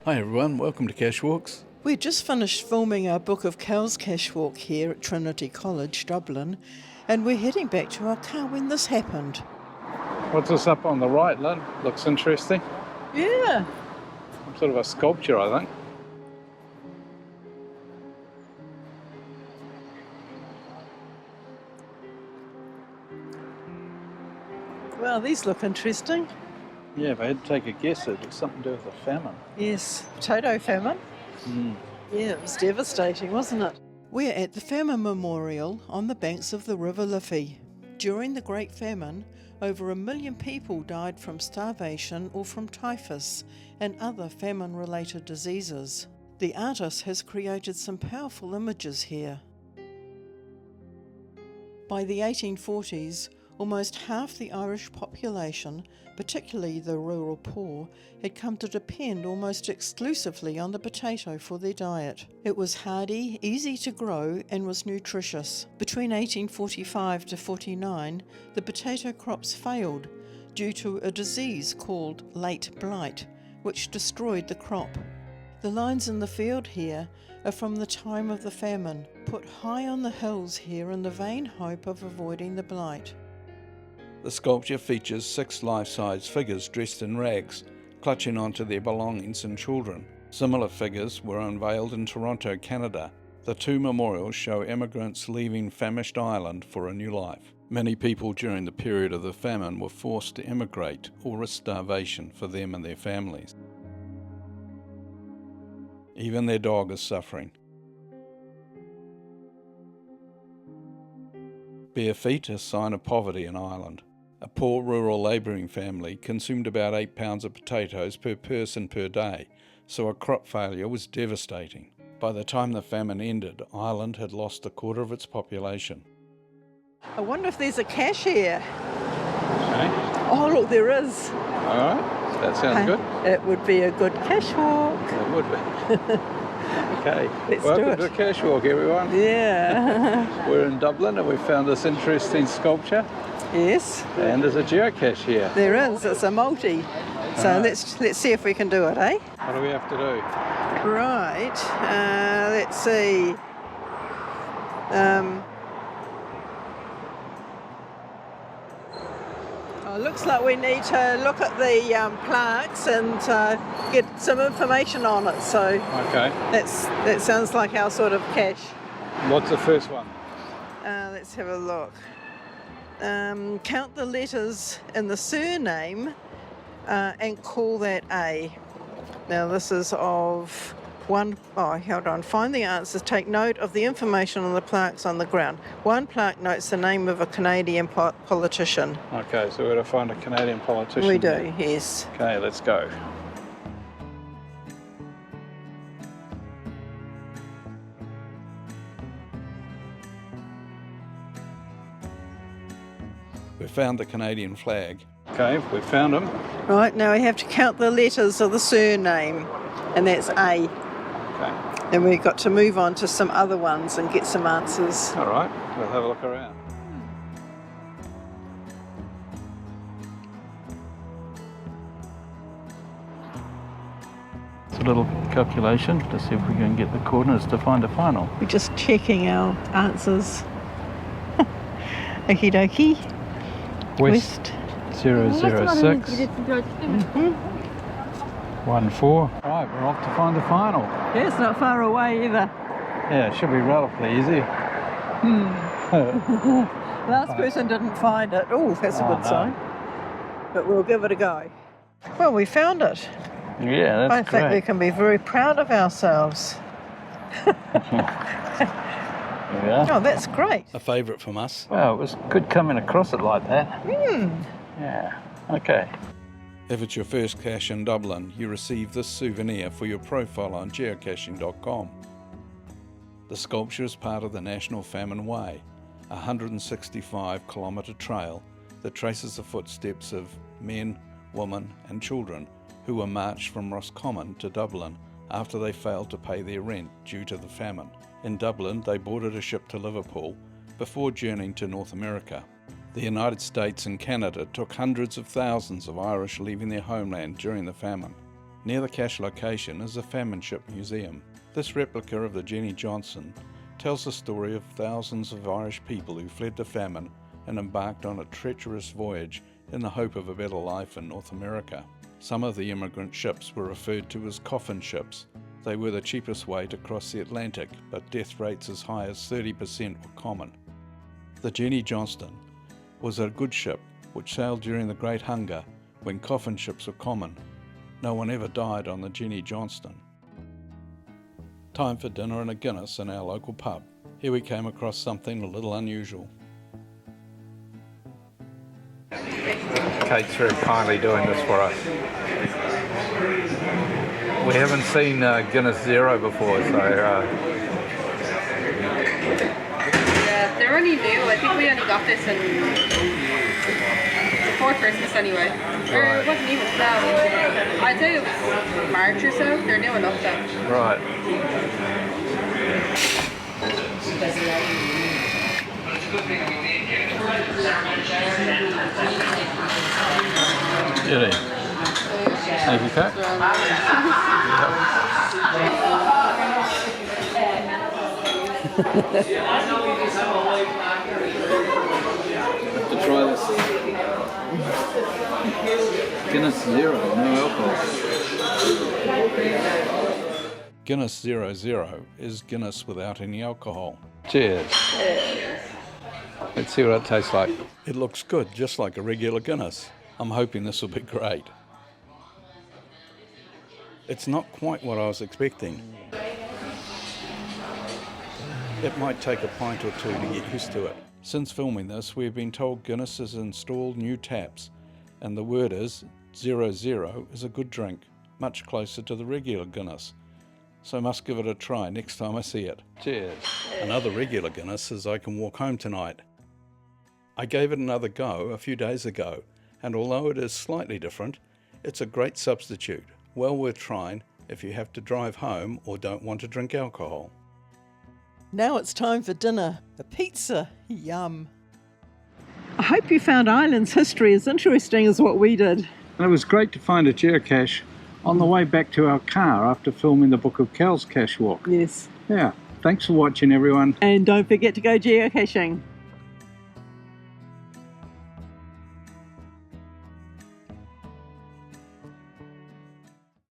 Hi everyone, welcome to Cashwalks. We just finished filming our Book of Cows Cashwalk here at Trinity College, Dublin, and we're heading back to our car when this happened. What's this up on the right, Lynn? Looks interesting. Yeah. Some sort of a sculpture, I think. Well, these look interesting. Yeah, if I had to take a guess, it was something to do with the famine. Yes, potato famine. Yeah, it was devastating, wasn't it? We're at the Famine Memorial on the banks of the River Liffey. During the Great Famine, over 1 million people died from starvation or from typhus and other famine-related diseases. The artist has created some powerful images here. By the 1840s, almost half the Irish population, particularly the rural poor, had come to depend almost exclusively on the potato for their diet. It was hardy, easy to grow, and was nutritious. Between 1845 to 49, the potato crops failed due to a disease called late blight, which destroyed the crop. The lines in the field here are from the time of the famine, put high on the hills here in the vain hope of avoiding the blight. The sculpture features 6 life-size figures dressed in rags, clutching onto their belongings and children. Similar figures were unveiled in Toronto, Canada. The 2 memorials show immigrants leaving famished Ireland for a new life. Many people during the period of the famine were forced to immigrate or risk starvation for them and their families. Even their dog is suffering. Bare feet, a sign of poverty in Ireland. A poor rural labouring family consumed about 8 pounds of potatoes per person per day, so a crop failure was devastating. By the time the famine ended, Ireland had lost a quarter of its population. I wonder if there's a cache here. Okay. Oh, look, there is. All right, that sounds good. It would be a good cashwalk. It would be. Okay, Let's do welcome it. to Cashwalk, everyone. Yeah. We're in Dublin and we found this interesting sculpture. Yes. And there's a geocache here. There is. It's a multi. So Right. let's see if we can do it, eh? What do we have to do? Right. Let's see. It looks like we need to look at the plaques and get some information on it. So Okay. that sounds like our sort of cache. What's the first one? Let's have a look. Count the letters in the surname and call that A. Now this is of one, hold on, find the answers, take note of the information on the plaques on the ground. One plaque notes the name of a Canadian politician. Okay, so we're going to find a Canadian politician. We do, here. yes. Okay, let's go. We found the Canadian flag. Okay, we found them. Right, now we have to count the letters of the surname, and that's A. Okay. Then we've got to move on to some other ones and get some answers. All right, we'll have a look around. It's a little calculation to see if we can get the coordinates to find a final. We're just checking our answers. Okie dokie. West 006 14. Right, we're off to find the final. Yeah, it's not far away either. Yeah, it should be relatively easy. Last person didn't find it. Oh, that's a Oh, good no. sign. But we'll give it a go. Well, we found it. Yeah, I that's think we great. can be very proud of ourselves. Yeah. Oh, that's great. A favourite from us. Well, it was good coming across it like that. Yeah, okay. If it's your first cache in Dublin, you receive this souvenir for your profile on geocaching.com. The sculpture is part of the National Famine Way, a 165-kilometre trail that traces the footsteps of men, women and children who were marched from Roscommon to Dublin after they failed to pay their rent due to the famine. In Dublin, they boarded a ship to Liverpool before journeying to North America. The United States and Canada took hundreds of thousands of Irish leaving their homeland during the famine. Near the cache location is the Famine Ship Museum. This replica of the Jenny Johnson tells the story of thousands of Irish people who fled the famine and embarked on a treacherous voyage in the hope of a better life in North America. Some of the immigrant ships were referred to as coffin ships. They were the cheapest way to cross the Atlantic, but death rates as high as 30% were common. The Jenny Johnston was a good ship which sailed during the Great Hunger when coffin ships were common. No one ever died on the Jenny Johnston. Time for dinner and a Guinness in our local pub. Here we came across something a little unusual. Kate's very kindly doing this for us. We haven't seen Guinness Zero before, so... Yeah, they're only new. I think we only got this before Christmas anyway. Or it wasn't even now. I'd say it was March or so. They're new enough though. Right. Really? Thank you, Kat. Have to try this. Guinness Zero, no alcohol. Guinness 00 is Guinness without any alcohol. Cheers. Let's see what it tastes like. It looks good, just like a regular Guinness. I'm hoping this will be great. It's not quite what I was expecting. It might take a pint or two to get used to it. Since filming this, we've been told Guinness has installed new taps, and the word is 00 is a good drink, much closer to the regular Guinness. So I must give it a try next time I see it. Cheers. Another regular Guinness is I can walk home tonight. I gave it another go a few days ago, and although it is slightly different, it's a great substitute, well worth trying if you have to drive home or don't want to drink alcohol. Now it's time for dinner. A pizza. Yum. I hope you found Ireland's history as interesting as what we did. And it was great to find a geocache on the way back to our car after filming the Book of Kells Cashwalk. Yes. Yeah, thanks for watching everyone. And don't forget to go geocaching.